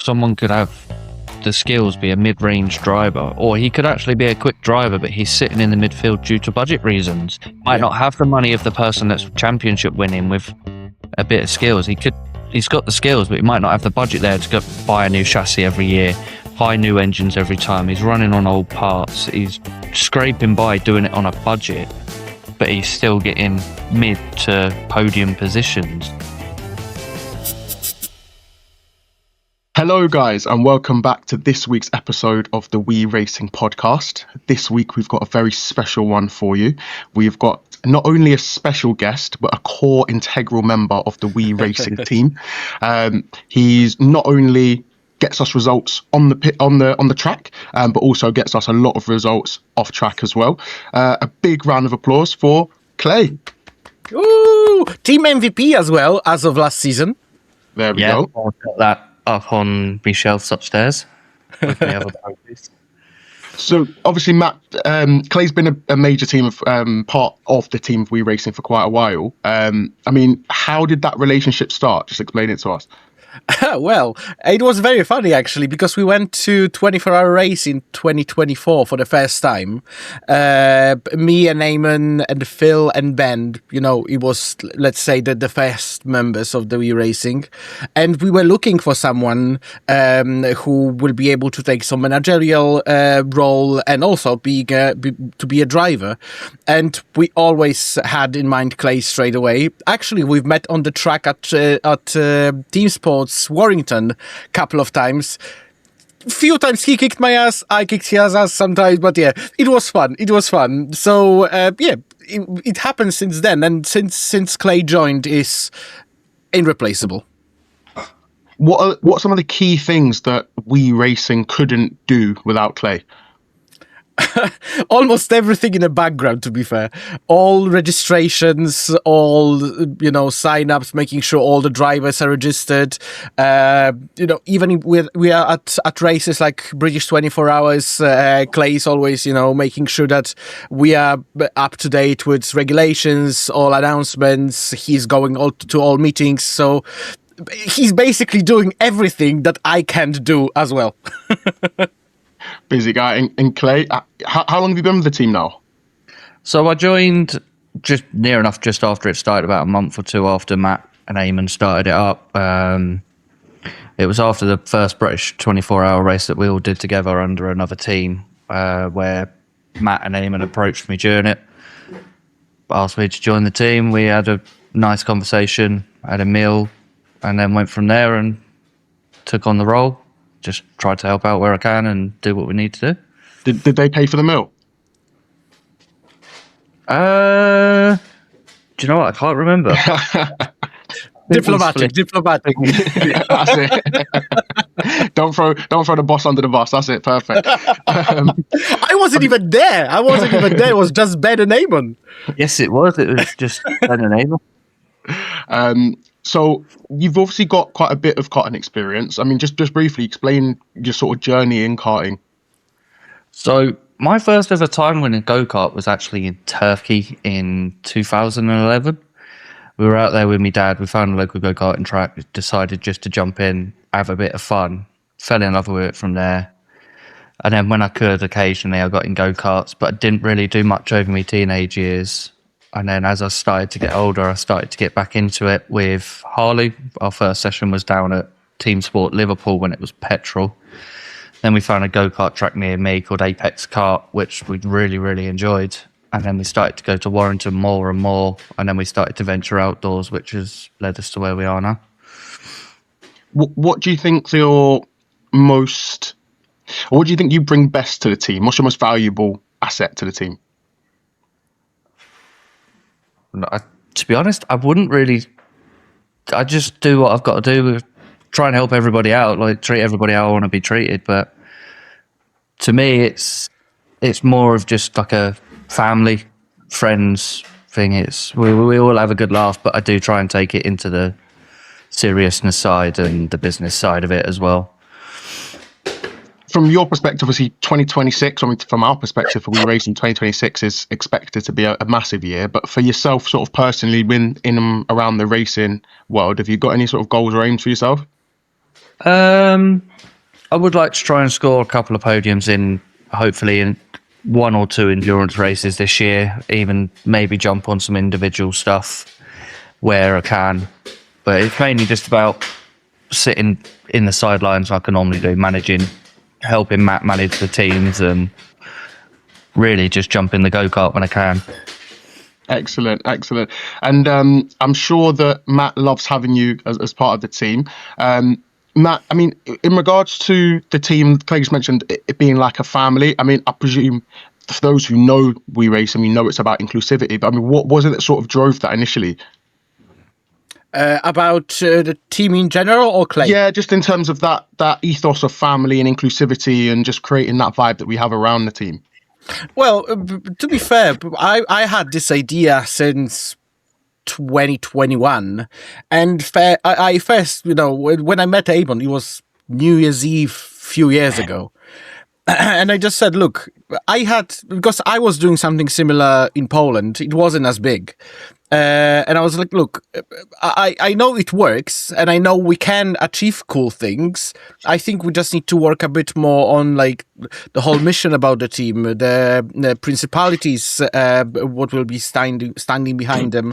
someone could have the skills, be a mid-range driver, or he could actually be a quick driver, but he's sitting in the midfield due to budget reasons. Might not have the money of the person that's championship winning with a bit of skills. He's got the skills, but he might not have the budget there to go buy a new chassis every year, buy new engines every time. He's running on old parts. He's scraping by doing it on a budget, but he's still getting mid to podium positions. Hello guys, and welcome back to this week's episode of the We Racing podcast. This week we've got a very special one for you. We've got not only a special guest, but a core integral member of the We Racing team. He's not only gets us results on the track, but also gets us a lot of results off track as well. A big round of applause for Clay. Ooh, team MVP as well as of last season. There we go. I've got that up on my shelves upstairs with the other trophies. So obviously, Matt, Clay's been a major team of part of the team of We Racing for quite a while. I mean, how did that relationship start? Just explain it to us. Well, it was very funny actually, because we went to 24-hour race in 2024 for the first time. Me and Eamon and Phil and Ben, it was, let's say, the first members of the We Racing. And we were looking for someone who will be able to take some managerial role and also to be a driver. And we always had in mind Clay straight away. Actually, we've met on the track at Team Sports Warrington a couple of times. Few times he kicked my ass, I kicked his ass sometimes, but yeah, it was fun. So it happened since then, and since Clay joined, is irreplaceable. What are some of the key things that We Racing couldn't do without Clay? Almost everything in the background, to be fair. All registrations, all sign-ups, making sure all the drivers are registered. Even we are at races like British 24 Hours. Clay is always making sure that we are up to date with regulations, all announcements. He's going to all meetings, so he's basically doing everything that I can't do as well. Busy guy. And Clay, how long have you been with the team now? So I joined just after it started, about a month or two after Matt and Eamon started it up. It was after the first British 24-hour race that we all did together under another team, where Matt and Eamon approached me during it, asked me to join the team. We had a nice conversation, had a meal, and then went from there and took on the role. Just try to help out where I can and do what we need to do. Did they pay for the meal? Do you know what? I can't remember. Diplomatic. That's it. Don't throw the boss under the bus. That's it. Perfect. I wasn't even there. It was just Ben and Eamon. Yes, it was. It was just Ben and Eamon. So you've obviously got quite a bit of karting experience. I mean, just briefly explain your sort of journey in karting. So my first ever time winning go-kart was actually in Turkey in 2011. We were out there with my dad. We found a local go-karting track, decided just to jump in, have a bit of fun, fell in love with it from there. And then when I could, occasionally I got in go-karts, but I didn't really do much over my teenage years. And then as I started to get older, I started to get back into it with Harley. Our first session was down at Team Sport Liverpool when it was petrol. Then we found a go-kart track near me called Apex Kart, which we really, really enjoyed. And then we started to go to Warrington more and more. And then we started to venture outdoors, which has led us to where we are now. What do you think what do you think you bring best to the team? What's your most valuable asset to the team? To be honest, I wouldn't really. I just do what I've got to do. Try and help everybody out, like treat everybody how I want to be treated. But to me, it's more of just like a family, friends thing. We all have a good laugh, but I do try and take it into the seriousness side and the business side of it as well. From your perspective, obviously 2026, I mean, from our perspective, for We Racing, 2026 is expected to be a massive year. But for yourself, sort of personally, in and around the racing world, have you got any sort of goals or aims for yourself? I would like to try and score a couple of podiums hopefully in 1 or 2 endurance races this year, even maybe jump on some individual stuff where I can. But it's mainly just about sitting in the sidelines like I normally do, helping Matt manage the teams, and really just jump in the go-kart when I can. Excellent. And I'm sure that Matt loves having you as part of the team. Matt, I mean, in regards to the team, Craig's mentioned it being like a family. I mean, I presume for those who know We Race, and we know it's about inclusivity, but I mean, what was it that sort of drove that initially? About the team in general, or Clay? Yeah, just in terms of that ethos of family and inclusivity and just creating that vibe that we have around the team. Well, to be fair, I had this idea since 2021, and I first, when I met Amon, it was New Year's Eve few years ago. And I just said, look, because I was doing something similar in Poland, it wasn't as big. And I was like, look, I know it works, and I know we can achieve cool things. I think we just need to work a bit more on like the whole mission about the team, the principalities, what will be standing behind them.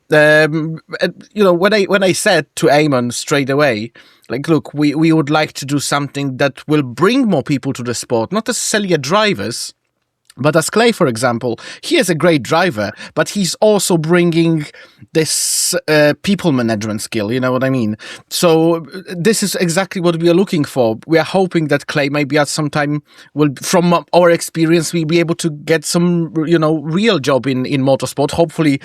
When I said to Amon straight away, like, look, we would like to do something that will bring more people to the sport, not necessarily drivers. But as Clay, for example, he is a great driver, but he's also bringing this people management skill, you know what I mean? So this is exactly what we are looking for. We are hoping that Clay maybe at some time from our experience, we'll be able to get some, real job in motorsport. Hopefully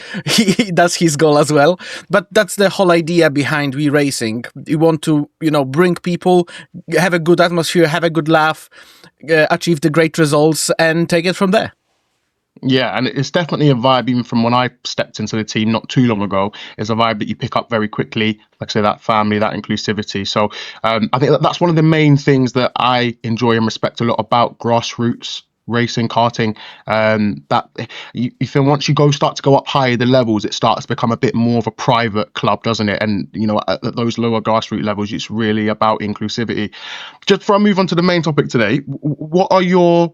that's his goal as well. But that's the whole idea behind We Racing. We want to, bring people, have a good atmosphere, have a good laugh, achieve the great results, and take it from there. Yeah, and it's definitely a vibe, even from when I stepped into the team not too long ago. It's a vibe that you pick up very quickly, like I say, that family, that inclusivity. So I think that's one of the main things that I enjoy and respect a lot about grassroots racing, karting. That you feel once you start to go up higher the levels, it starts to become a bit more of a private club, doesn't it? And at those lower grassroots levels, it's really about inclusivity. Just before I move on to the main topic today, what are your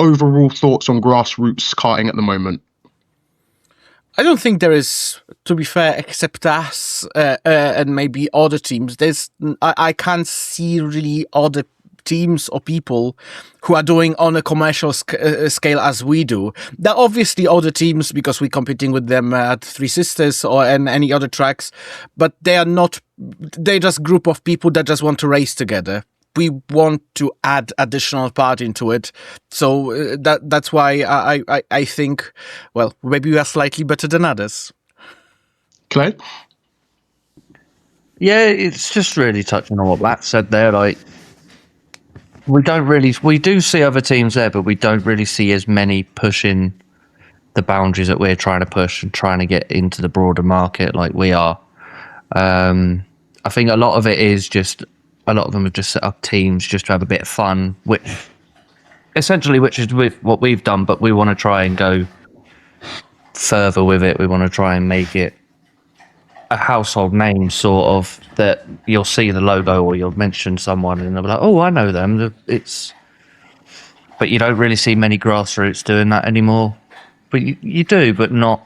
overall thoughts on grassroots karting at the moment? I don't think there is, to be fair, except us and maybe other teams. I can't see really other teams or people who are doing on a commercial scale as we do. There are obviously other teams because we're competing with them at Three Sisters or any other tracks, but they're just group of people that just want to race together. We want to add additional part into it. So that's why I think, well, maybe we are slightly better than others. Clay? Yeah, it's just really touching on what Matt said there. Like, we do see other teams there, but we don't really see as many pushing the boundaries that we're trying to push and trying to get into the broader market like we are. I think a lot of them have just set up teams just to have a bit of fun, which is with what we've done, but we want to try and go further with it. We want to try and make it a household name, sort of, that you'll see the logo or you'll mention someone and they'll be like, oh, I know them. But you don't really see many grassroots doing that anymore. But you do, but not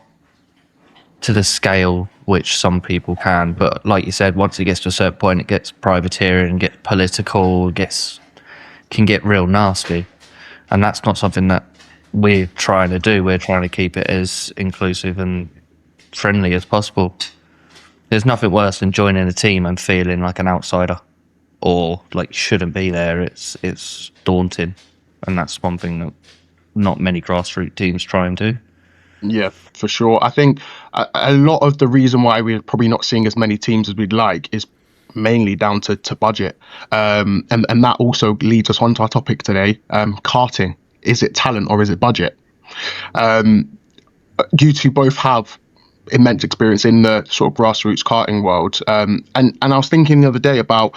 to the scale which some people can. But like you said, once it gets to a certain point, it gets privateering, gets political, can get real nasty. And that's not something that we're trying to do. We're trying to keep it as inclusive and friendly as possible. There's nothing worse than joining a team and feeling like an outsider or like you shouldn't be there. It's daunting. And that's one thing that not many grassroots teams try and do. Yeah, for sure. I think a lot of the reason why we're probably not seeing as many teams as we'd like is mainly down to budget. And that also leads us on to our topic today, karting. Is it talent or is it budget? You two both have immense experience in the sort of grassroots karting world. And I was thinking the other day about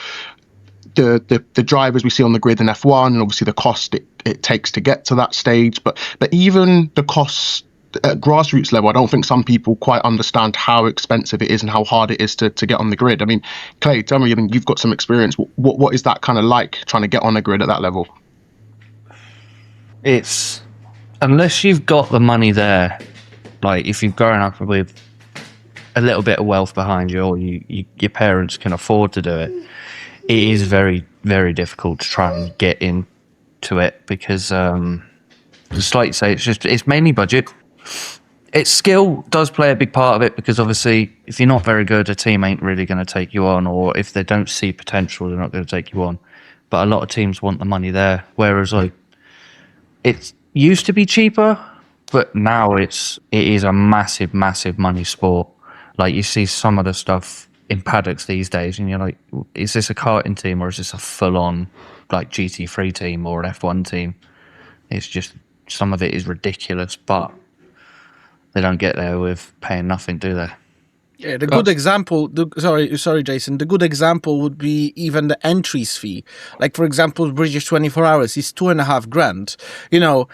the drivers we see on the grid in F1 and obviously the cost it takes to get to that stage. But even the costs at grassroots level, I don't think some people quite understand how expensive it is and how hard it is to get on the grid. I mean, Clay, tell me, I mean, you've got some experience. What is that kind of like, trying to get on a grid at that level? It's, unless you've got the money there, like if you've grown up with a little bit of wealth behind you, or your parents can afford to do it, it is very, very difficult to try and get into it, because just like you say, it's mainly budget. It's skill does play a big part of it, because obviously if you're not very good, a team ain't really going to take you on, or if they don't see potential, they're not going to take you on. But a lot of teams want the money there, whereas like it used to be cheaper, but now it is a massive, massive money sport. Like you see some of the stuff in paddocks these days, and you're like, is this a karting team or is this a full-on like GT3 team or an F1 team? It's just, some of it is ridiculous, but they don't get there with paying nothing, do they? Yeah, the good example. Sorry, Jason. The good example would be even the entries fee. Like for example, British 24 Hours is $2,500. You know,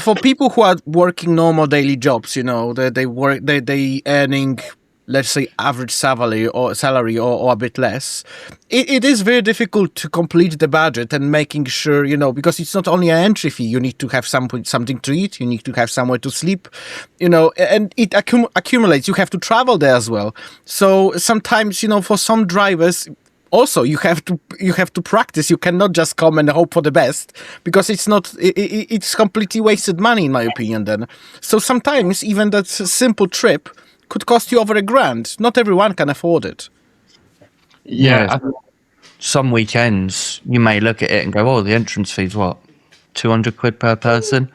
for people who are working normal daily jobs, you know, they earning, let's say, average salary or a bit less. It is very difficult to complete the budget and making sure, you know, because it's not only an entry fee. You need to have something to eat. You need to have somewhere to sleep, you know, and it accumulates. You have to travel there as well. So sometimes, you know, for some drivers, also you have to practice. You cannot just come and hope for the best, because it's completely wasted money, in my opinion. Then, so sometimes even that simple trip could cost you over $1,000. Not everyone can afford it. Yeah. Some weekends you may look at it and go, oh, the entrance fee's what, 200 quid per person?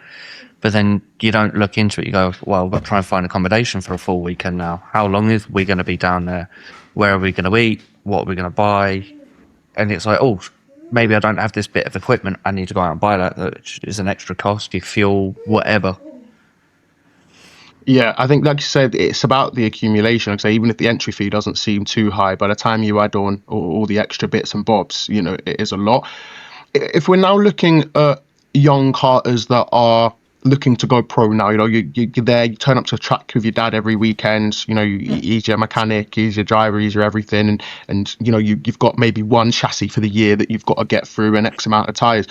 But then you don't look into it. You go, well, we'll try and find accommodation for a full weekend now. How long is we going to be down there? Where are we going to eat? What are we going to buy? And it's like, oh, maybe I don't have this bit of equipment. I need to go out and buy that. That is an extra cost. Your fuel, whatever. Yeah, I think, like you said, it's about the accumulation. Like I say, even if the entry fee doesn't seem too high, by the time you add on all the extra bits and bobs, you know, it is a lot. If we're now looking at young karters that are looking to go pro now, you know, you're there, you turn up to a track with your dad every weekend, you know, he's your mechanic, he's your driver, he's your everything, and you know, you've got maybe one chassis for the year that you've got to get through and X amount of tyres.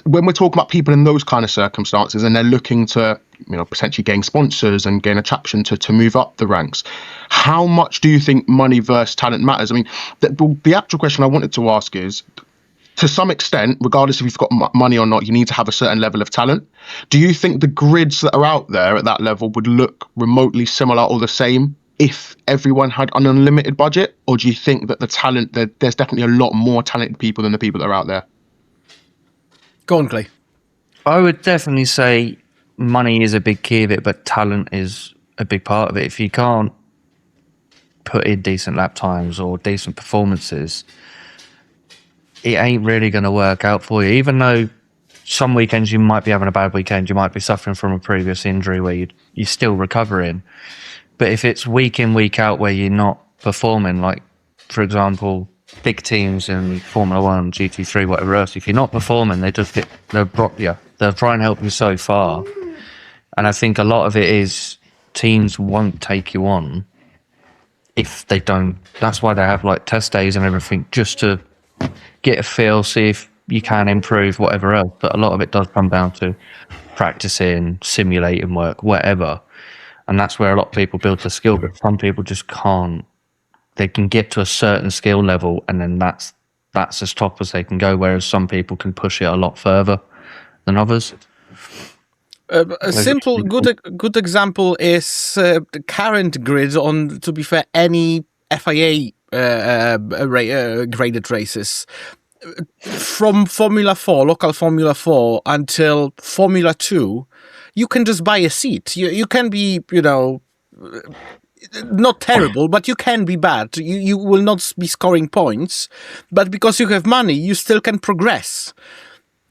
When we're talking about people in those kind of circumstances and they're looking to, you know, potentially gain sponsors and gain attraction to move up the ranks, how much do you think money versus talent matters? I mean, the actual question I wanted to ask is, to some extent, regardless if you've got money or not, you need to have a certain level of talent. Do you think the grids that are out there at that level would look remotely similar or the same if everyone had an unlimited budget? Or do you think that the talent, there's definitely a lot more talented people than the people that are out there? Go on, Clay. I would definitely say money is a big key of it, but talent is a big part of it. If you can't put in decent lap times or decent performances, it ain't really going to work out for you. Even though some weekends you might be having a bad weekend, you might be suffering from a previous injury where you're still recovering. But if it's week in, week out where you're not performing, like, for example, big teams in Formula 1, GT3, whatever else, if you're not performing, they'll drop you. They'll try and help you so far. And I think a lot of it is teams won't take you on if they don't. That's why they have like test days and everything, just to get a feel, see if you can improve, whatever else. But a lot of it does come down to practicing, simulating work, whatever. And that's where a lot of people build the skill, but some people just can't. They can get to a certain skill level and then that's as top as they can go, whereas some people can push it a lot further than others. A simple, good example is the current grid on, to be fair, any FIA graded races. From Formula 4, local Formula 4, until Formula 2, you can just buy a seat. You can be, you know, not terrible, but you can be bad. You will not be scoring points, but because you have money, you still can progress.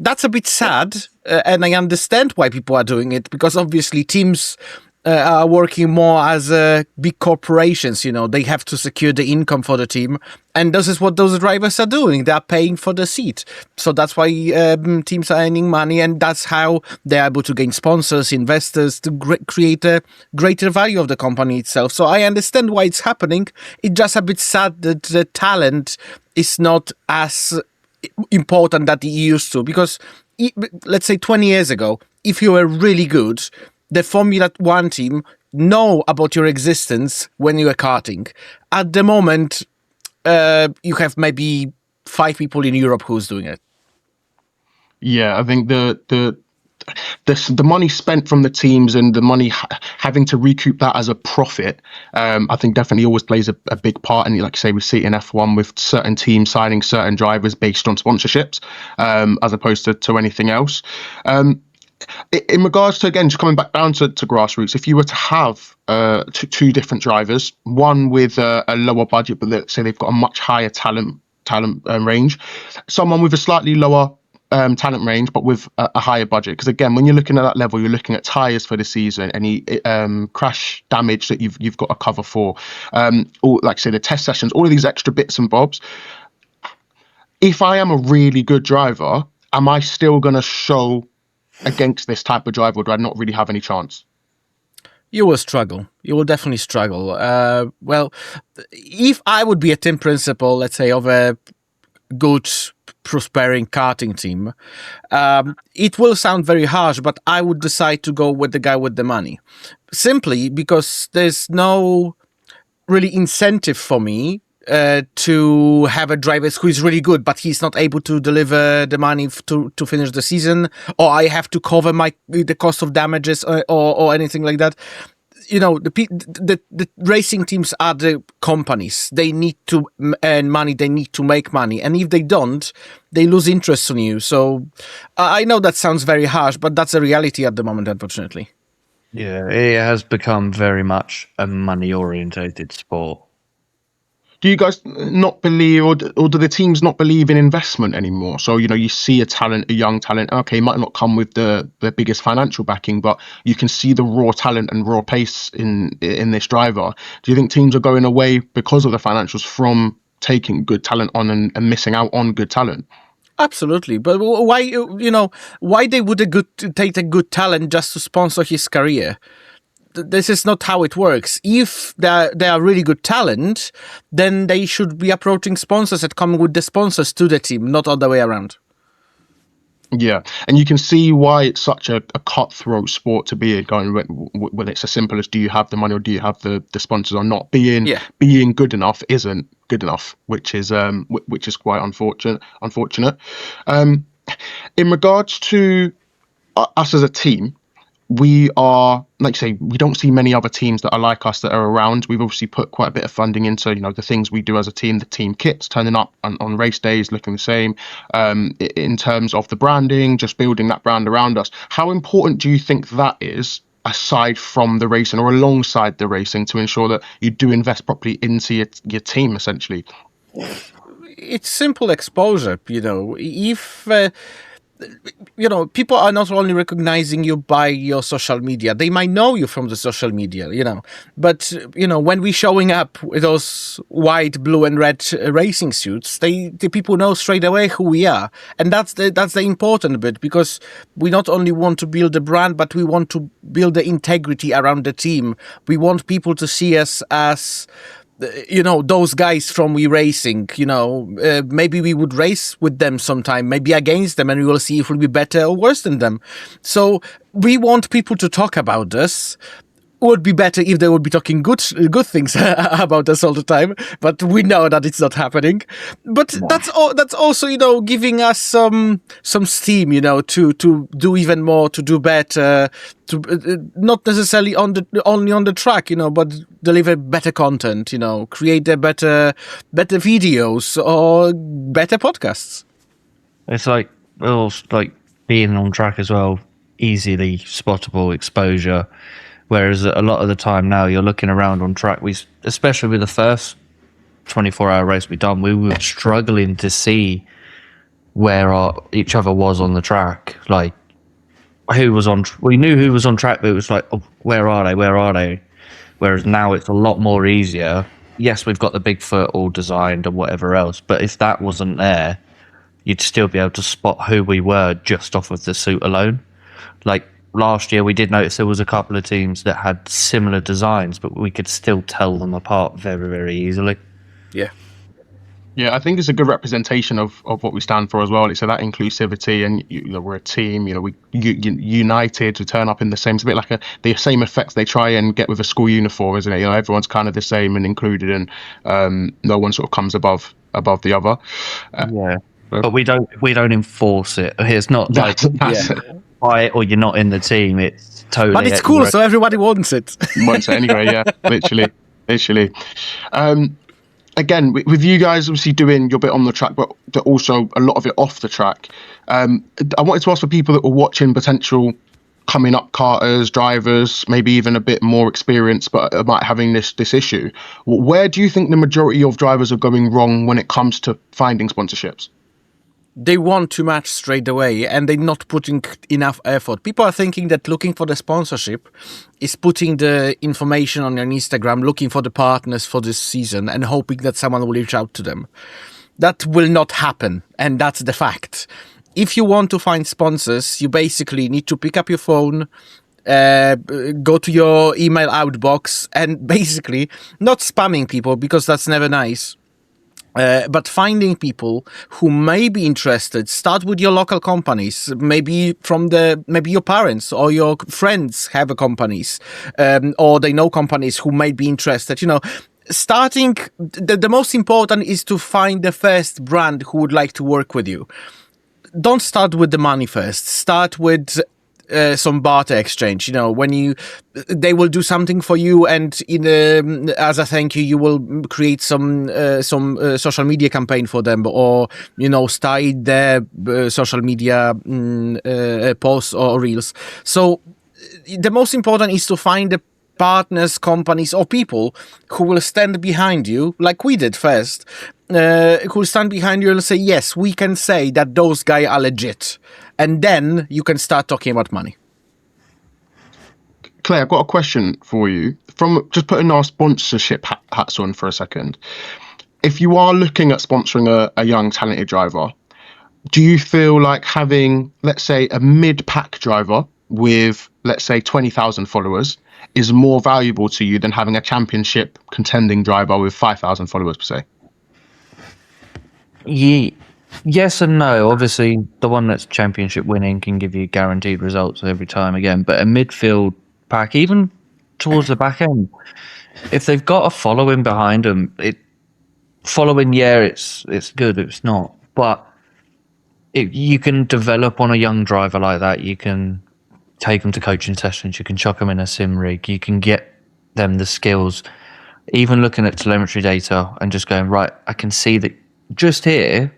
That's a bit sad, and I understand why people are doing it, because obviously teams are working more as big corporations. They have to secure the income for the team, and this is what those drivers are doing. They are paying for the seat, so that's why teams are earning money, and that's how they're able to gain sponsors, investors, to create a greater value of the company itself. So I understand why it's happening. It's just a bit sad that the talent is not as important that it used to, because let's say 20 years ago, if you were really good, the Formula One team know about your existence when you were karting. At the moment, you have maybe 5 people in Europe who's doing it. Yeah, I think the money spent from the teams and the money having to recoup that as a profit, I think definitely always plays a big part. And like I say, we see it in F1 with certain teams signing certain drivers based on sponsorships, as opposed to anything else. In regards to, again, just coming back down to grassroots, if you were to have two different drivers, one with a lower budget, but let's say they've got a much higher talent range, someone with a slightly lower talent range, but with a higher budget. Because again, when you're looking at that level, you're looking at tyres for the season, any crash damage that you've got to cover for, or like I say, the test sessions, all of these extra bits and bobs. If I am a really good driver, am I still going to show against this type of driver, or do I not really have any chance? You will struggle. You will definitely struggle. Well, if I would be a team principal, let's say, of a good, prospering karting team, it will sound very harsh, but I would decide to go with the guy with the money. Simply because there's no really incentive for me to have a driver who is really good, but he's not able to deliver the money to finish the season, or I have to cover the cost of damages or anything like that. The racing teams are the companies. They need to earn money. They need to make money. And if they don't, they lose interest in you. So I know that sounds very harsh, but that's a reality at the moment, unfortunately. Yeah, it has become very much a money-orientated sport. Do you guys not believe, or do the teams not believe in investment anymore? So, you see a young talent, okay, might not come with the biggest financial backing, but you can see the raw talent and raw pace in this driver. Do you think teams are going away because of the financials from taking good talent on and missing out on good talent? Absolutely, but why they would take a good talent just to sponsor his career? This is not how it works. If they are really good talent, then they should be approaching sponsors and coming with the sponsors to the team, not all the way around. Yeah, and you can see why it's such a cutthroat sport to be in. Going when it's as simple as, do you have the money or do you have the sponsors or not? Being good enough isn't good enough, which is quite unfortunate. In regards to us as a team, we are, like I say, we don't see many other teams that are like us that are around. We've obviously put quite a bit of funding into, the things we do as a team, the team kits, turning up on race days, looking the same, in terms of the branding, just building that brand around us. How important do you think that is, aside from the racing or alongside the racing, to ensure that you do invest properly into your team, essentially? It's simple exposure, if... people are not only recognizing you by your social media. They might know you from the social media, but when we're showing up with those white, blue, and red racing suits, the people know straight away who we are, and that's the important bit, because we not only want to build a brand, but we want to build the integrity around the team. We want people to see us as those guys from We Racing, maybe we would race with them sometime, maybe against them, and we will see if we'll be better or worse than them. So we want people to talk about us. Would be better if they would be talking good things about us all the time, but we know that it's not happening. But that's also giving us some steam, to do even more, to do better, to not necessarily only on the track, but deliver better content, create better videos or better podcasts. It's like being on track as well, easily spottable exposure. Whereas a lot of the time now, you're looking around on track. Especially with the first 24-hour race we done, we were struggling to see where each other was on the track. Like, who was on. We knew who was on track, but it was like, oh, where are they? Where are they? Whereas now it's a lot more easier. Yes, we've got the Bigfoot all designed and whatever else, but if that wasn't there, you'd still be able to spot who we were just off of the suit alone. Like last year, we did notice there was a couple of teams that had similar designs, but we could still tell them apart very, very easily. Yeah. Yeah, I think it's a good representation of what we stand for as well. It's that inclusivity, and we're a team. We united to turn up in the same. It's a bit like the same effects they try and get with a school uniform, isn't it? Everyone's kind of the same and included, and no one sort of comes above the other. Yeah, but we don't enforce it. It's not like buy it or you're not in the team. It's totally. But it's cool, so everybody wants it. Wants it anyway. Yeah, literally. Again, with you guys obviously doing your bit on the track, but also a lot of it off the track, I wanted to ask for people that were watching potential coming up karters, drivers, maybe even a bit more experienced, but might having this issue. Where do you think the majority of drivers are going wrong when it comes to finding sponsorships? They want too much straight away and they're not putting enough effort. People are thinking that looking for the sponsorship is putting the information on your Instagram, looking for the partners for this season and hoping that someone will reach out to them. That will not happen, and that's the fact. If you want to find sponsors, you basically need to pick up your phone, go to your email outbox, and basically not spamming people, because that's never nice. But finding people who may be interested. Start with your local companies. Maybe your parents or your friends have companies, or they know companies who may be interested. Starting the most important is to find the first brand who would like to work with you. Don't start with the money first. Start with some barter exchange. When they will do something for you, and as a thank you, you will create some social media campaign for them, or start their social media posts or reels. So the most important is to find the partners, companies, or people who will stand behind you, like we did first. Who will stand behind you and say, yes, we can say that those guys are legit. And then you can start talking about money. Claire, I've got a question for you. From just putting our sponsorship hats on for a second. If you are looking at sponsoring a young, talented driver, do you feel like having, let's say, a mid-pack driver with, let's say, 20,000 followers is more valuable to you than having a championship contending driver with 5,000 followers, per se? Yes and no. Obviously, the one that's championship winning can give you guaranteed results every time again. But a midfield pack, even towards the back end, if they've got a following behind them, it's good. It's not, but you can develop on a young driver like that. You can take them to coaching sessions. You can chuck them in a sim rig. You can get them the skills. Even looking at telemetry data and just going, right, I can see that just here,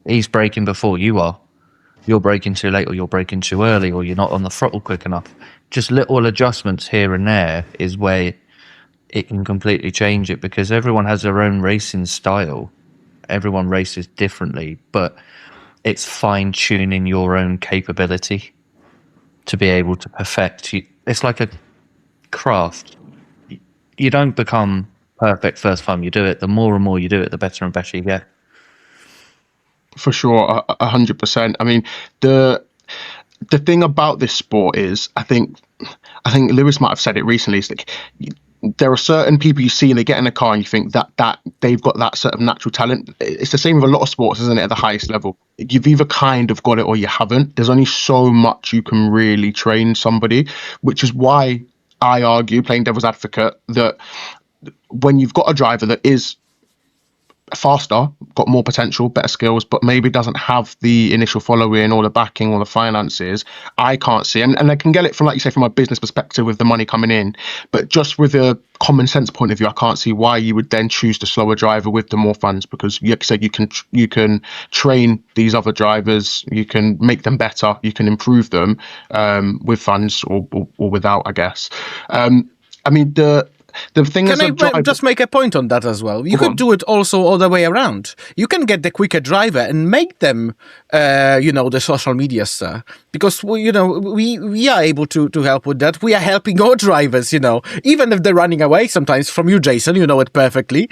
he's braking before you are. You're braking too late, or you're braking too early, or you're not on the throttle quick enough. Just little adjustments here and there is where it can completely change it, because everyone has their own racing style. Everyone races differently, but it's fine-tuning your own capability to be able to perfect. It's like a craft. You don't become perfect first time you do it. The more and more you do it, the better and better you get. For sure, 100%. I mean, the thing about this sport is, I think Lewis might have said it recently, is like, there are certain people you see and they get in a car and you think that they've got that sort of natural talent. It's the same with a lot of sports, isn't it? At the highest level, you've either kind of got it or you haven't. There's only so much you can really train somebody, which is why I argue, playing devil's advocate, that when you've got a driver that is faster, got more potential, better skills, but maybe doesn't have the initial following or the backing or the finances, I can't see. And I can get it from, like you say, from a business perspective with the money coming in, but just with a common sense point of view, I can't see why you would then choose to slow a driver with the more funds, because like you said, you can train these other drivers, you can make them better, you can improve them with funds or without, I guess. I mean, The thing Can is, I just make a point on that as well? You could do it also all the way around. You can get the quicker driver and make them, the social media star. Because, we are able to help with that. We are helping our drivers, even if they're running away sometimes from you, Jason, you know it perfectly.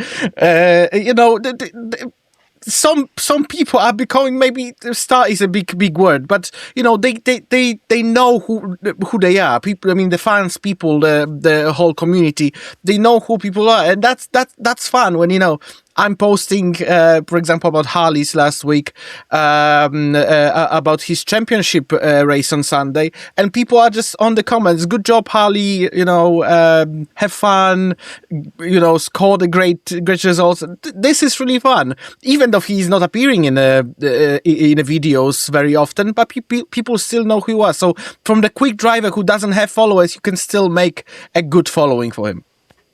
Some people are becoming, maybe star is a big word, but they know who they are. People, I mean the fans, people, the whole community, they know who people are, and that's fun when I'm posting, for example, about Harley's last week, about his championship race on Sunday, and people are just on the comments. Good job, Harley. Have fun. Score the great results. This is really fun, even though he's not appearing in the videos very often. But people still know who he was. So from the quick driver who doesn't have followers, you can still make a good following for him.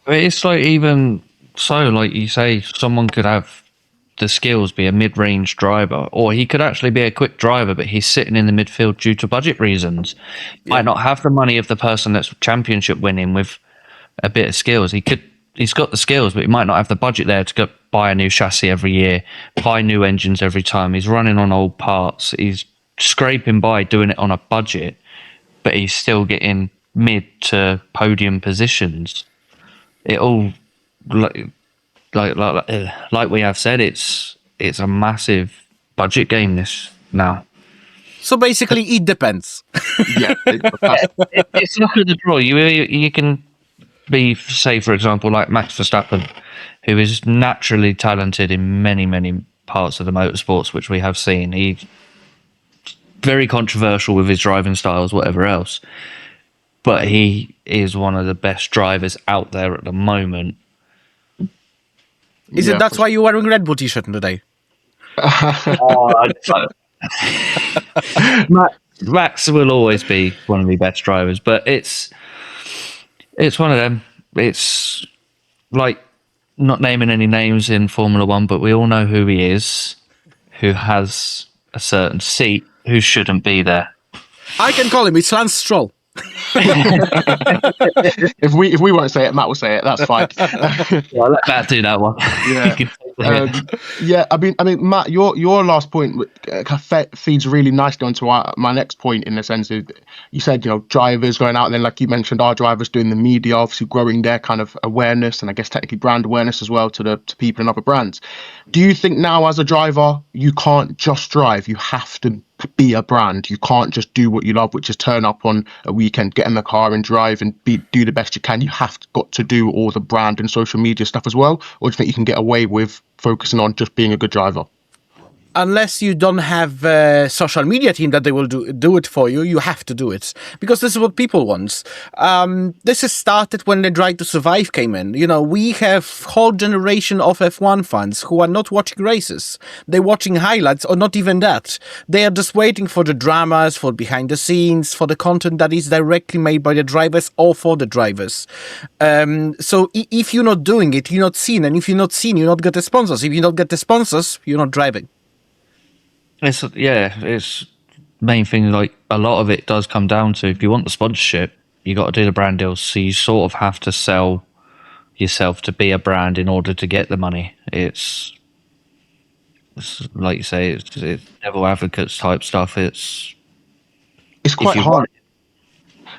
It's like, even so, like you say, someone could have the skills, be a mid-range driver, or he could actually be a quick driver, but he's sitting in the midfield due to budget reasons. Might not have the money of the person that's championship winning with a bit of skills. He's got the skills, but he might not have the budget there to go buy a new chassis every year, buy new engines every time. He's running on old parts. He's scraping by doing it on a budget, but he's still getting mid to podium positions. It all, like we have said, it's a massive budget game this now. So basically, it depends. Yeah, It's not the draw. You can be, say, for example, like Max Verstappen, who is naturally talented in many parts of the motorsports, which we have seen. He's very controversial with his driving styles, whatever else, but he is one of the best drivers out there at the moment. Is it that's why you're wearing Red Bull t-shirt today? Max will always be one of the best drivers, but it's one of them. It's like, not naming any names in Formula One, but we all know who he is, who has a certain seat, who shouldn't be there. I can call him. It's Lance Stroll. If we won't say it, Matt will say it. That's fine. Well, let Matt do that one. Yeah. I mean, Matt, your last point feeds really nicely onto my next point, in the sense of, you said, drivers going out there, like you mentioned, our drivers doing the media, obviously growing their kind of awareness, and I guess technically brand awareness as well to people in other brands. Do you think now, as a driver, you can't just drive? You have to be a brand. You can't just do what you love, which is turn up on a weekend, get in the car and drive and do the best you can. You have got to do all the brand and social media stuff as well? Or do you think you can get away with focusing on just being a good driver? Unless you don't have a social media team that they will do it for you, you have to do it, because this is what people want. This has started when the Drive to Survive came in. We have whole generation of F1 fans who are not watching races. They're watching highlights, or not even that. They are just waiting for the dramas, for behind the scenes, for the content that is directly made by the drivers or for the drivers. So if you're not doing it, you're not seen. And if you're not seen, you're not get the sponsors. If you don't get the sponsors, you're not driving. It's main thing. Like, a lot of it does come down to, if you want the sponsorship, you got to do the brand deals. So you sort of have to sell yourself to be a brand in order to get the money. It's like you say, it's devil advocates type stuff. It's quite hard.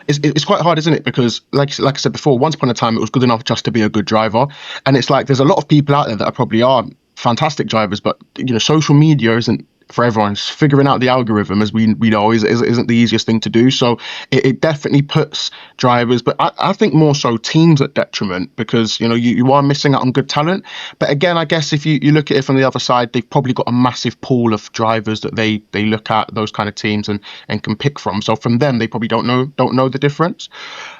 It's quite hard, isn't it? Because like I said before, once upon a time it was good enough just to be a good driver, and it's like there's a lot of people out there that probably are fantastic drivers, but social media isn't for everyone. Figuring out the algorithm, as we know, isn't the easiest thing to do. So it definitely puts drivers, but I think more so teams, at detriment, because you are missing out on good talent. But again, I guess if you look at it from the other side, they've probably got a massive pool of drivers that they look at, those kind of teams, and can pick from. So from them, they probably don't know the difference.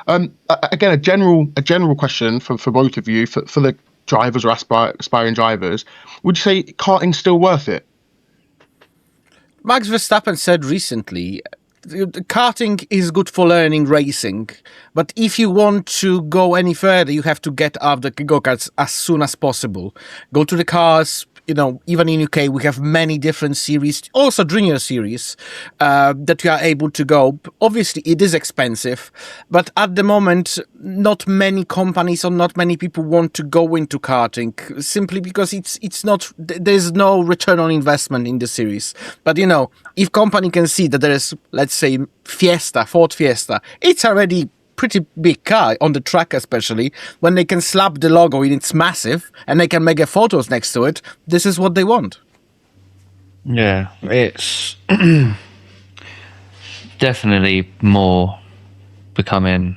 Again, a general question for both of you, for the drivers or aspiring drivers, would you say karting's still worth it? Max Verstappen said recently, karting is good for learning racing, but if you want to go any further, you have to get out of the go-karts as soon as possible. Go to the cars, even in UK, we have many different series, also junior series, that you are able to go. Obviously, it is expensive, but at the moment, not many companies or not many people want to go into karting simply because it's not, there's no return on investment in the series. But, if company can see that there is, let's say, Ford Fiesta, it's already pretty big car on the track, especially when they can slap the logo and it's massive and they can make a photos next to it. This is what they want. Yeah, it's definitely more becoming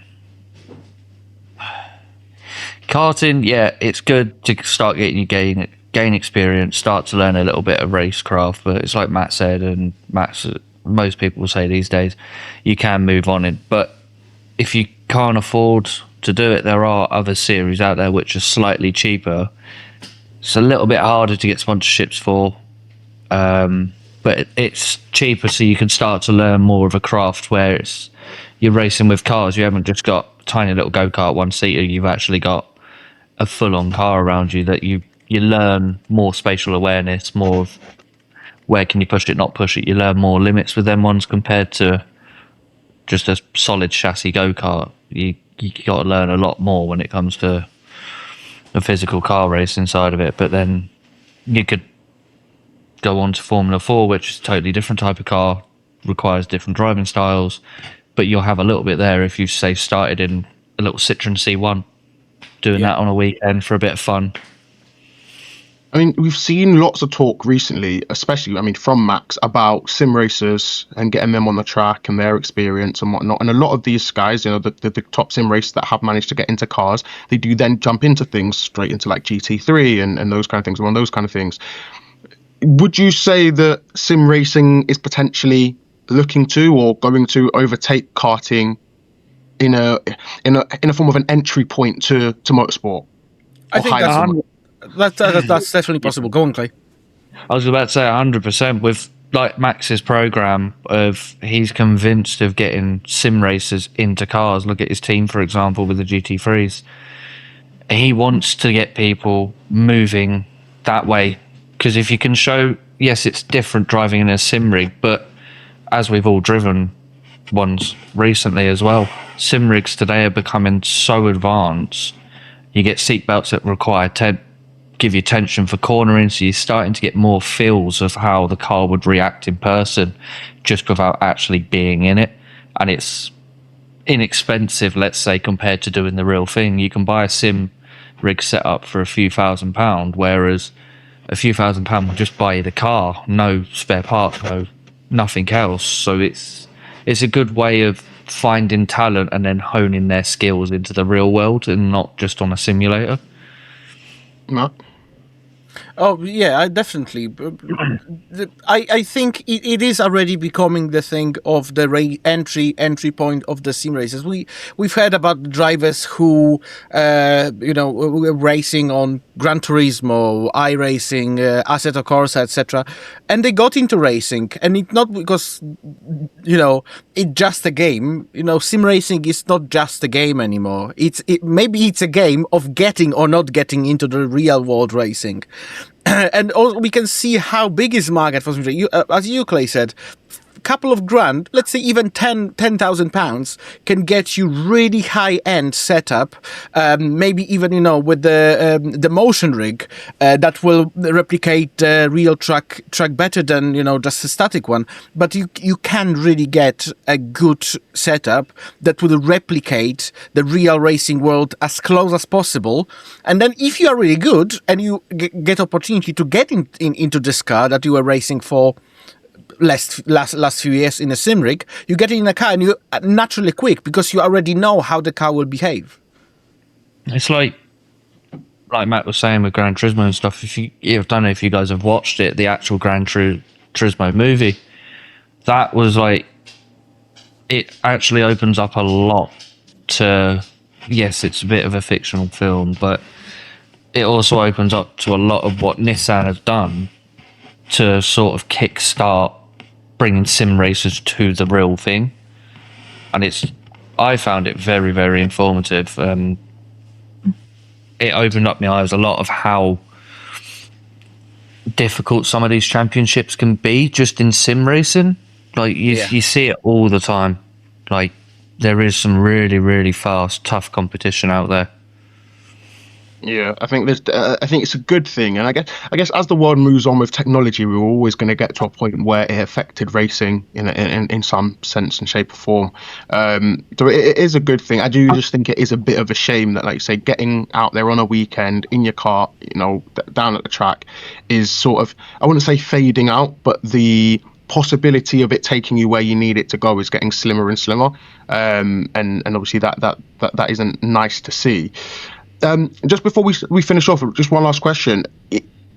karting. Yeah, it's good to start getting you gain experience, start to learn a little bit of racecraft. But it's like Matt said, and most people will say these days, you can move on it. But if you can't afford to do it, there are other series out there which are slightly cheaper. It's a little bit harder to get sponsorships for, but it's cheaper, so you can start to learn more of a craft where you're racing with cars. You haven't just got a tiny little go-kart one-seater. You've actually got a full-on car around you that you learn more spatial awareness, more of where can you push it, not push it. You learn more limits with them ones compared to just a solid chassis go-kart. You got to learn a lot more when it comes to a physical car race inside of it. But then you could go on to Formula 4, which is a totally different type of car, requires different driving styles, but you'll have a little bit there if you, say, started in a little Citroen C1, doing that on a weekend for a bit of fun. I mean, we've seen lots of talk recently, especially, from Max, about sim racers and getting them on the track and their experience and whatnot. And a lot of these guys, the top sim racers that have managed to get into cars, they do then jump into things straight into like GT3 and those kind of things, one of those kind of things. Would you say that sim racing is potentially looking to or going to overtake karting in a form of an entry point to motorsport? I think that's definitely possible. Go on, Clay. I was about to say 100% with like Max's program of he's convinced of getting sim racers into cars. Look at his team, for example, with the GT3s. He wants to get people moving that way, because if you can show, yes, it's different driving in a sim rig, but as we've all driven ones recently as well, sim rigs today are becoming so advanced. You get seatbelts that require give you tension for cornering, so you're starting to get more feels of how the car would react in person just without actually being in it. And it's inexpensive, let's say, compared to doing the real thing. You can buy a sim rig set up for a few £1,000, whereas a few £1,000 will just buy you the car, no spare parts, nothing else. So it's a good way of finding talent and then honing their skills into the real world and not just on a simulator. No. Oh yeah, I definitely. I think it is already becoming the thing of the entry point of the sim races. We've heard about drivers who were racing on Gran Turismo, iRacing, Assetto Corsa, etc., and they got into racing, and it's not because it's just a game. Sim racing is not just a game anymore. Maybe it's a game of getting or not getting into the real world racing. And also we can see how big is market for sim racing. As you, Clay, said, couple of grand, let's say even £10,000 can get you really high-end setup, maybe even with the motion rig that will replicate the real track better than just a static one. But you can really get a good setup that will replicate the real racing world as close as possible. And then if you are really good and you get opportunity to get into this car that you were racing for last few years in a sim rig, you get in a car and you're naturally quick because you already know how the car will behave. It's like Matt was saying with Gran Turismo and stuff. I don't know if you guys have watched it, the actual Gran Turismo movie. That was it actually opens up a lot to, yes, it's a bit of a fictional film, but it also opens up to a lot of what Nissan has done to sort of kickstart bringing sim racers to the real thing. And I found it very, very informative. It opened up my eyes a lot of how difficult some of these championships can be just in sim racing. Like you see it all the time. Like there is some really, really fast, tough competition out there. Yeah, I think I think it's a good thing, and I guess as the world moves on with technology, we were always going to get to a point where it affected racing in some sense and shape or form. So it is a good thing. I do just think it is a bit of a shame that, like you say, getting out there on a weekend in your car, down at the track, is sort of, I wouldn't say fading out, but the possibility of it taking you where you need it to go is getting slimmer and slimmer. And obviously that isn't nice to see. Just before we finish off, just one last question.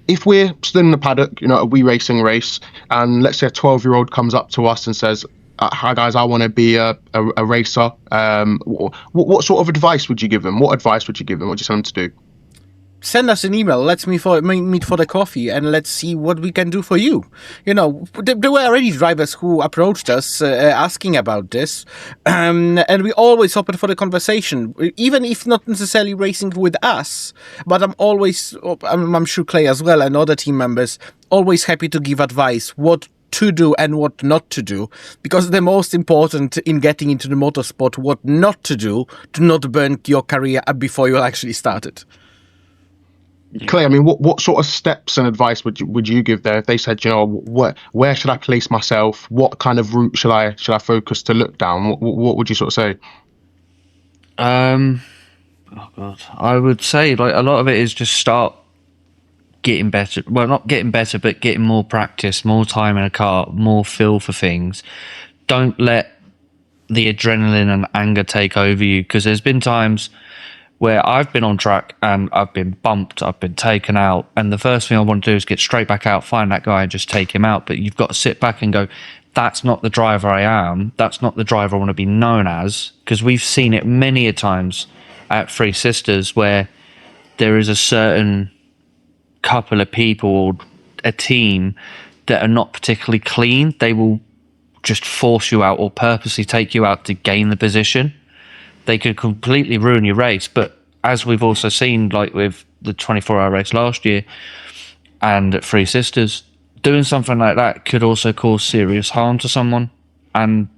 If we're still in the paddock, a wee racing race, and let's say a 12-year-old comes up to us and says, "Hi guys, I want to be a racer," what sort of advice would you give them? What advice would you give them? What would you tell them to do? Send us an email. Let's meet for the coffee, and let's see what we can do for you. There were already drivers who approached us asking about this, and we always open for the conversation, even if not necessarily racing with us. But I'm sure Clay as well and other team members always happy to give advice what to do and what not to do, because the most important in getting into the motorsport, what not to do to not burn your career before you actually started. Clay, I mean, what sort of steps and advice would you give there if they said, where should I place myself? What kind of route should I focus to look down? What would you sort of say? Oh God, I would say like a lot of it is just start getting better. Well, not getting better, but getting more practice, more time in a car, more feel for things. Don't let the adrenaline and anger take over you, because there's been times where I've been on track and I've been bumped, I've been taken out, and the first thing I want to do is get straight back out, find that guy and just take him out. But you've got to sit back and go, that's not the driver I am, that's not the driver I want to be known as, because we've seen it many a times at Three Sisters where there is a certain couple of people or a team that are not particularly clean. They will just force you out or purposely take you out to gain the position. They could completely ruin your race. But as we've also seen, like with the 24-hour race last year and at Three Sisters, doing something like that could also cause serious harm to someone. And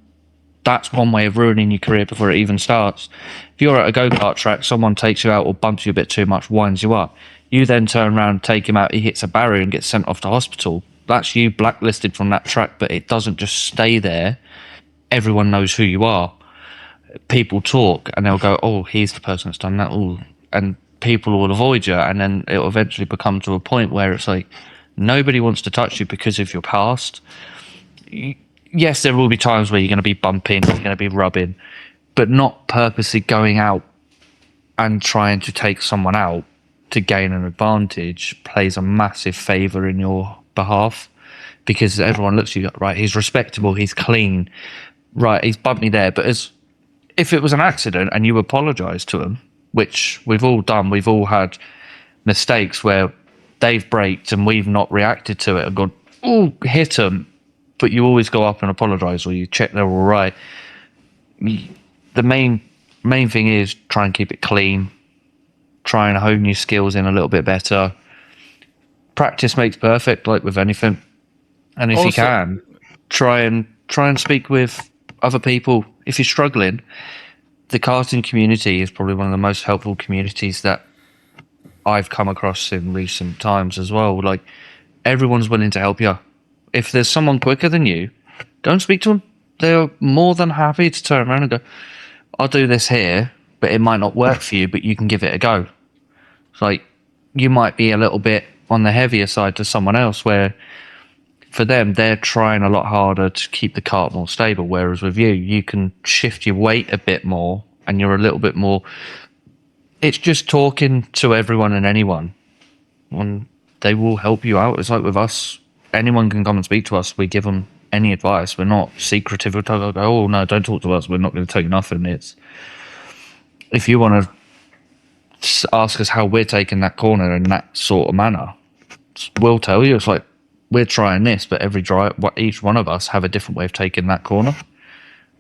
that's one way of ruining your career before it even starts. If you're at a go-kart track, someone takes you out or bumps you a bit too much, winds you up. You then turn around, take him out, he hits a barrier and gets sent off to hospital. That's you blacklisted from that track, but it doesn't just stay there. Everyone knows who you are. People talk and they'll go, oh, he's the person that's done that. Ooh. And people will avoid you, and then it'll eventually become to a point where it's like nobody wants to touch you because of your past. Yes, there will be times where you're going to be bumping, you're going to be rubbing, but not purposely going out and trying to take someone out to gain an advantage plays a massive favour in your behalf, because everyone looks at you, right, he's respectable, he's clean, right, he's bumped me there. But if it was an accident and you apologise to him, which we've all done, we've all had mistakes where they've braked and we've not reacted to it and gone, oh, hit them, but you always go up and apologise or you check they're all right. The main thing is try and keep it clean, try and hone your skills in a little bit better. Practice makes perfect, like with anything. And if you can, try and speak with other people. If you're struggling, the karting community is probably one of the most helpful communities that I've come across in recent times as well. Like, everyone's willing to help you. If there's someone quicker than you, go and speak to them. They're more than happy to turn around and go, I'll do this here, but it might not work for you, but you can give it a go. It's like, you might be a little bit on the heavier side to someone else, where for them, they're trying a lot harder to keep the kart more stable. Whereas with you, you can shift your weight a bit more and you're a little bit more. It's just talking to everyone and anyone, and they will help you out. It's like with us, anyone can come and speak to us. We give them any advice. We're not secretive. We'll go, oh no, don't talk to us. We're not going to tell you nothing. It's, if you want to ask us how we're taking that corner in that sort of manner, we'll tell you. It's like, we're trying this, but each one of us have a different way of taking that corner,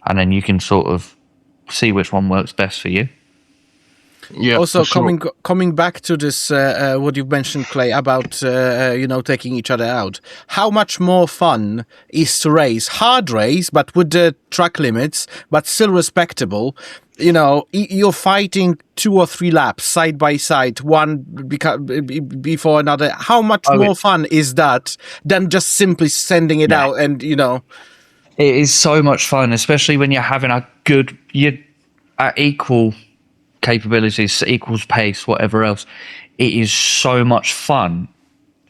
and then you can sort of see which one works best for you. Yeah, Also, for sure. coming back to this, what you mentioned, Clay, about taking each other out. How much more fun is to race, hard race, but with the track limits, but still respectable. You're fighting 2 or 3 laps side by side, one before another. How much Oh, more fun is that than just simply sending it Yeah. out and It is so much fun, especially when you're having you're at equal capabilities, equals pace, whatever else. It is so much fun.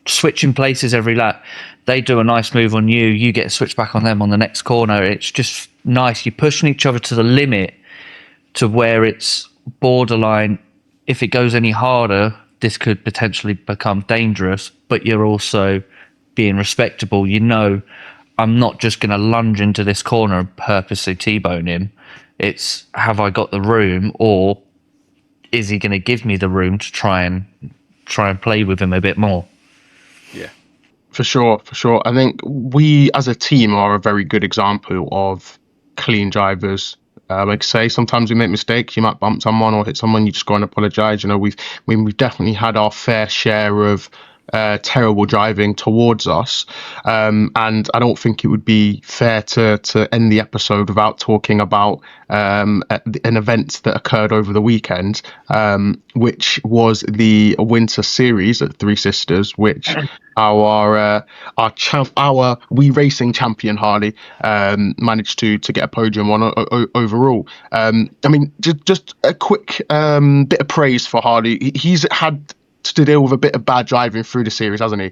Switching places every lap. They do a nice move on you. You get a switch back on them on the next corner. It's just nice. You're pushing each other to the limit to where it's borderline. If it goes any harder, this could potentially become dangerous, but you're also being respectable. I'm not just going to lunge into this corner and purposely T-bone him. It's, have I got the room, or is he going to give me the room to try and play with him a bit more? yeah. For sure. I think we as a team are a very good example of clean drivers. Like I say, sometimes we make mistakes. You might bump someone or hit someone. You just go and apologise. We've definitely had our fair share of terrible driving towards us, and I don't think it would be fair to end the episode without talking about an event that occurred over the weekend, which was the Winter Series at Three Sisters, which our Wii Racing champion Harley managed to get a podium on overall. Just a quick bit of praise for Harley. He's had to deal with a bit of bad driving through the series, hasn't he?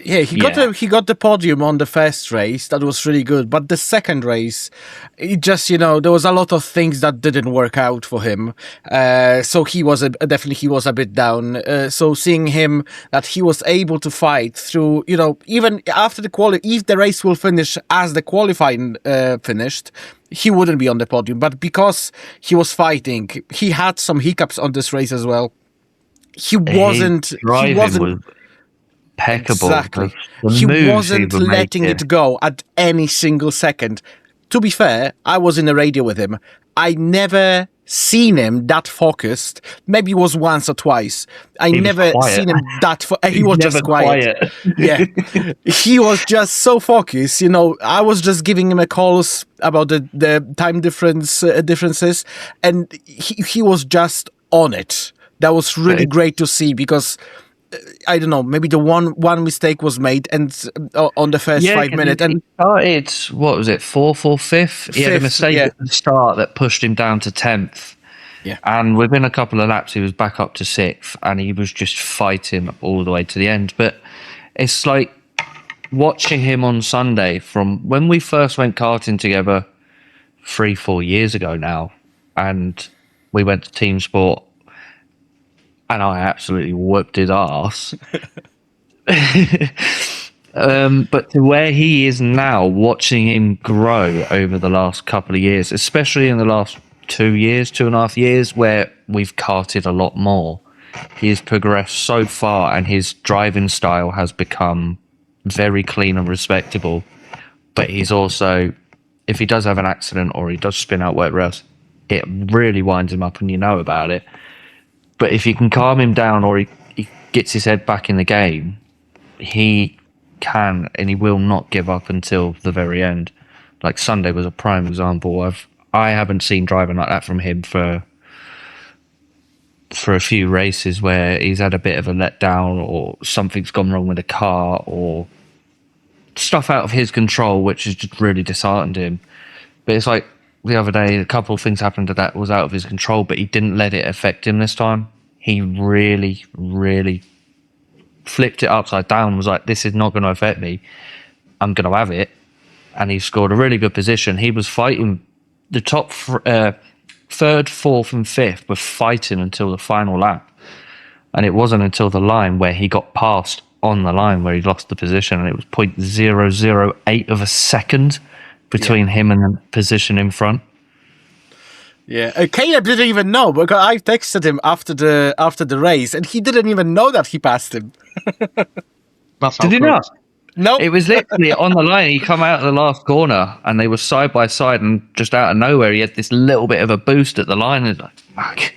Yeah, he got the podium on the first race. That was really good. But the second race, it just there was a lot of things that didn't work out for him. So he was a bit down. So seeing him that he was able to fight through, even after if the race will finish as the qualifying finished, he wouldn't be on the podium. But because he was fighting, he had some hiccups on this race as well. He wasn't impeccable. Exactly. The He moves wasn't he would letting make it go at any single second. To be fair, I was in the radio with him. I never seen him that focused. Maybe it was once or twice. I never seen him that. He was just quiet. Yeah, he was just so focused. I was just giving him a calls about the time differences, and he was just on it. That was really great to see because. I don't know. Maybe the one mistake was made, and on the first 5 minutes, and he started. What was it? Fourth or fifth? He had a mistake at the start that pushed him down to 10th. Yeah, and within a couple of laps, he was back up to 6th, and he was just fighting all the way to the end. But it's like watching him on Sunday from when we first went karting together 3-4 years ago now, and we went to Team Sport. And I absolutely whooped his ass. But to where he is now, watching him grow over the last couple of years, especially in the last 2.5 years, where we've karted a lot more, he has progressed so far, and his driving style has become very clean and respectable. But he's also, if he does have an accident or he does spin out whatever else, it really winds him up and you know about it. But if you can calm him down or he gets his head back in the game, he can and he will not give up until the very end. Like Sunday was a prime example. I haven't seen driving like that from him for a few races where he's had a bit of a letdown or something's gone wrong with the car or stuff out of his control, which has just really disheartened him. But it's like, the other day, a couple of things happened that was out of his control, but he didn't let it affect him this time. He really, really flipped it upside down, was like, this is not going to affect me. I'm going to have it. And he scored a really good position. He was fighting the top third, fourth, and fifth were fighting until the final lap. And it wasn't until the line where he got passed on the line where he lost the position, and it was 0.008 of a second between him and the position in front. Yeah, Caleb didn't even know because I texted him after the race, and he didn't even know that he passed him. Did he not? No, it was literally on the line. He come out of the last corner, and they were side by side, and just out of nowhere, he had this little bit of a boost at the line. And like, fuck.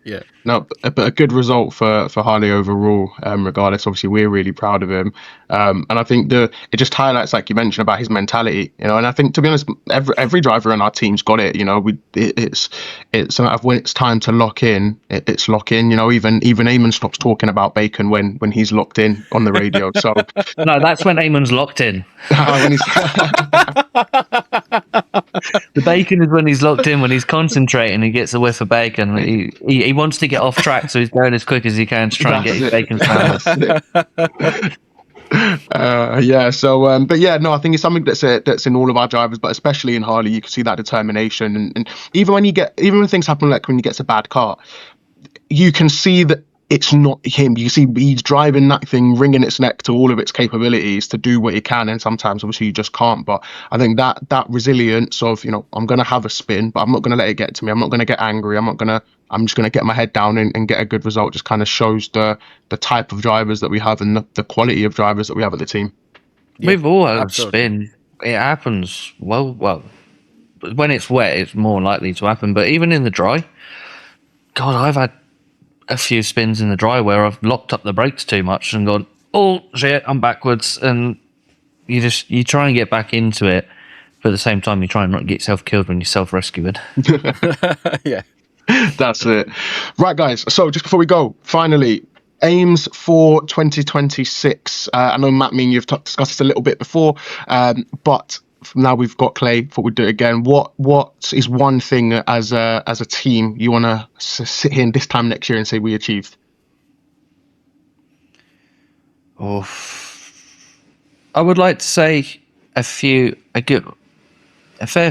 Yeah. No, but a good result for Harley overall. Regardless, obviously, we're really proud of him, and I think it just highlights, like you mentioned, about his mentality. You know, and I think, to be honest, every driver in our team's got it. You know, it's a matter of when it's time to lock in. It's lock in. You know, even Eamon stops talking about bacon when he's locked in on the radio. So No, that's when Eamon's locked in. when he's The bacon is when he's locked in, when he's concentrating, he gets a whiff of bacon. He wants to get off track, so he's going as quick as he can to try and get his bacon sandwich. Yeah. So, but yeah, no, I think it's something that's in all of our drivers, but especially in Harley, you can see that determination, and even when things happen, like when he gets a bad car, you can see that it's not him. You see he's driving that thing, wringing its neck to all of its capabilities to do what he can, and sometimes obviously you just can't. But I think that resilience of, you know, I'm going to have a spin, but I'm not going to let it get to me. I'm not going to get angry. I'm just going to get my head down and get a good result. Just kind of shows the type of drivers that we have and the quality of drivers that we have at the team. Yeah, We've all had absolutely. spin. It happens. Well, when it's wet, it's more likely to happen. But even in the dry, God, I've had a few spins in the dry where I've locked up the brakes too much and gone, oh shit, I'm backwards. And you try and get back into it, but at the same time you try and not get yourself killed when you're self-rescuing. Yeah. That's it. Right, guys. So just before we go, finally, aims for 2026. I know, Matt, me and you've discussed this a little bit before, but now we've got Clay, thought we'd do it again. What is one thing as a team you want to sit here this time next year and say we achieved? Oh, I would like to say a fair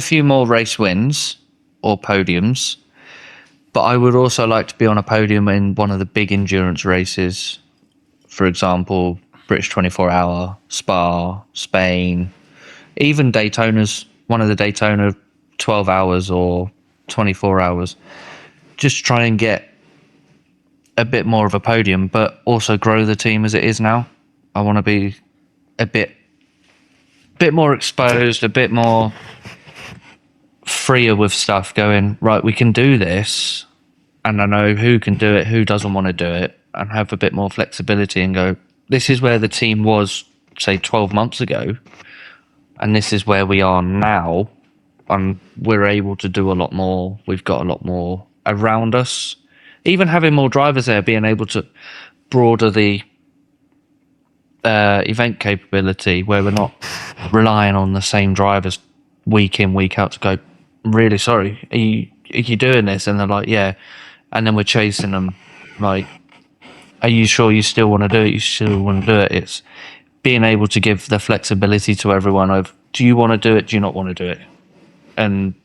few more race wins or podiums, but I would also like to be on a podium in one of the big endurance races. For example, British 24-hour, Spa, Spain, even Daytona's, one of the Daytona 12 hours or 24 hours. Just try and get a bit more of a podium, but also grow the team as it is now. I want to be a bit more exposed, a bit more freer with stuff, going, right, we can do this, and I know who can do it, who doesn't want to do it, and have a bit more flexibility and go, this is where the team was, say, 12 months ago, and this is where we are now, and we're able to do a lot more. We've got a lot more around us. Even having more drivers there, being able to broaden the event capability, where we're not relying on the same drivers week in, week out to go, I'm really sorry, are you doing this? And they're like, yeah. And then we're chasing them like, are you sure you still want to do it? You still want to do it? It's being able to give the flexibility to everyone of, do you want to do it? Do you not want to do it? And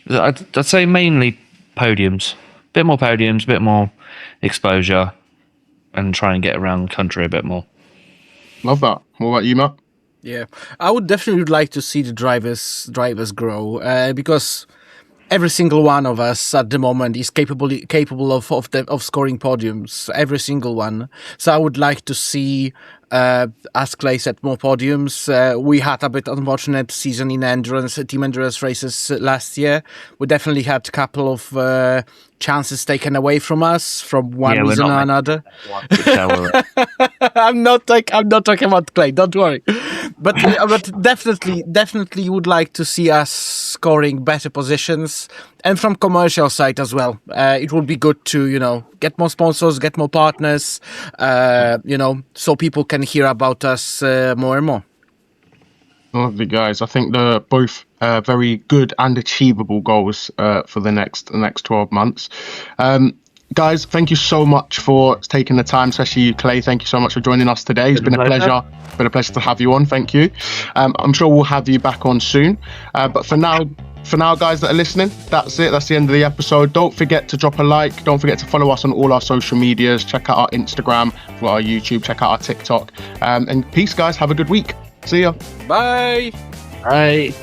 I'd say mainly podiums. Bit more podiums, bit more exposure, and try and get around the country a bit more. Love that. What about you, Matt? Yeah, I would definitely like to see the drivers grow because every single one of us at the moment is capable of scoring podiums. Every single one. So I would like to see, as Clay said, more podiums. We had a bit unfortunate season in team endurance races last year. We definitely had a couple of chances taken away from us from one reason or another. I'm not talking about Clay. Don't worry. But definitely would like to see us scoring better positions, and from commercial side as well. It would be good to get more sponsors, get more partners, so people can hear about us more and more. Lovely, guys. I think they're both very good and achievable goals for the next 12 months. Guys, thank you so much for taking the time, especially you, Clay. Thank you so much for joining us today. It's been a pleasure. Been a pleasure to have you on. Thank you. I'm sure we'll have you back on soon. But for now, guys that are listening, that's it. That's the end of the episode. Don't forget to drop a like. Don't forget to follow us on all our social medias. Check out our Instagram, our YouTube. Check out our TikTok. And peace, guys. Have a good week. See ya. Bye. Bye.